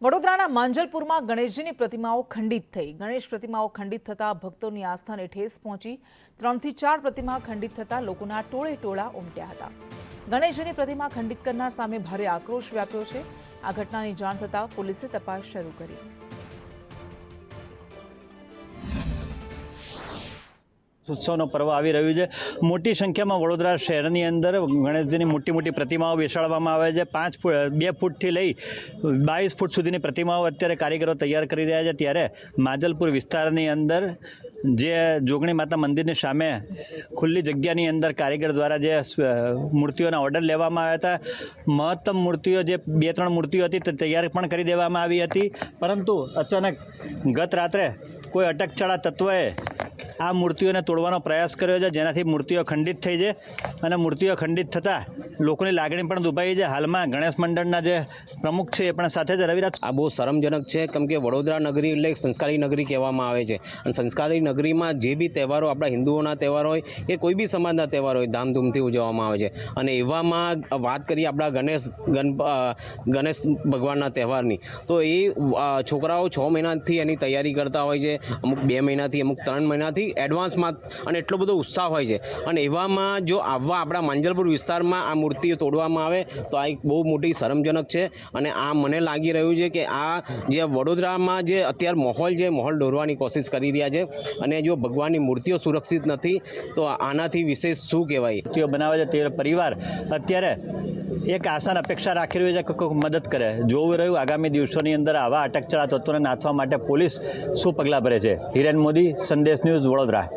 વડોદરાના માંજલપુરમાં ગણેશજીની પ્રતિમાઓ ખંડિત થઈ। ગણેશ પ્રતિમાઓ ખંડિત થતા ભક્તોની આસ્થાને ઠેસ પહોંચી। 3 થી 4 પ્રતિમા ખંડિત થતા લોકોના ટોળે ટોળા ઉમટ્યા હતા। ગણેશજીની પ્રતિમા ખંડિત કરનાર સામે ભારે આક્રોશ વ્યાપ્યો છે। આ ઘટનાની જાણ થતાં પોલીસે તપાસ શરૂ કરી। उत्सवનો पर्व આવી રહ્યું છે। મોટી સંખ્યામાં વડોદરા શહેરની અંદર ગણેશજીની મોટી પ્રતિમાઓ બેસાડવામાં આવે છે। 2 ફૂટથી લઈ 22 ફૂટ સુધીની પ્રતિમાઓ અત્યારે કારીગરો તૈયાર કરી રહ્યા છે। ત્યારે માંજલપુર વિસ્તારની અંદર જે જોગણી માતા મંદિરની સામે ખુલ્લી જગ્યાની અંદર કારીગર દ્વારા જે મૂર્તિઓના ઓર્ડર લેવામાં આવ્યા હતા, મહત્તમ મૂર્તિઓ જે 2-3 મૂર્તિઓ હતી તે તૈયાર પણ કરી દેવામાં આવી હતી। પરંતુ અચાનક ગત રાત્રે કોઈ અટકચાળા તત્વએ આ મૂર્તિઓને તોડવાનો પ્રયાસ કર્યો છે, જેનાથી મૂર્તિઓ ખંડિત થઈ છે અને મૂર્તિઓ ખંડિત થતાં લોકોની લાગણી પણ દુભાઈ છે। હાલમાં ગણેશ મંડળના જે પ્રમુખ છે એ પણ સાથે જ રવિરાજ। આ બહુ શરમજનક છે, કેમ કે વડોદરા નગરી એટલે સંસ્કારી નગરી કહેવામાં આવે છે અને સંસ્કારી નગરીમાં જે બી તહેવારો આપણા હિન્દુઓના તહેવાર હોય કે કોઈ બી સમાજના તહેવાર હોય ધામધૂમથી ઉજવવામાં આવે છે। અને એવામાં વાત કરીએ આપણા ગણેશ ભગવાનના તહેવારની, તો એ છોકરાઓ 6 મહિનાથી એની તૈયારી કરતા હોય છે, અમુક 2 મહિનાથી, અમુક 3 મહિનાથી એડવાન્સમાં, અને એટલો બધો ઉત્સાહ હોય છે। અને એવામાં જો આપણા માંજલપુર વિસ્તારમાં આ મૂર્તિઓ તોડવામાં આવે તો આ એક બહુ મોટી શરમજનક છે। અને આ મને લાગી રહ્યું છે કે આ જે વડોદરામાં જે અત્યારે માહોલ દોરવાની કોશિશ કરી રહ્યા છે। અને જો ભગવાનની મૂર્તિઓ સુરક્ષિત નથી તો આનાથી વિશેષ શું કહેવાય। મૂર્તિઓ બનાવે છે તે પરિવાર અત્યારે એક આસાન અપેક્ષા રાખી રહ્યું છે કે કોઈ મદદ કરે। જોવું રહ્યું આગામી દિવસોની અંદર આવા અટકચાળા તત્વોને નાથવા માટે પોલીસ શું પગલાં ભરે છે। હિરેન મોદી, સંદેશ ન્યૂઝ, વડોદરા।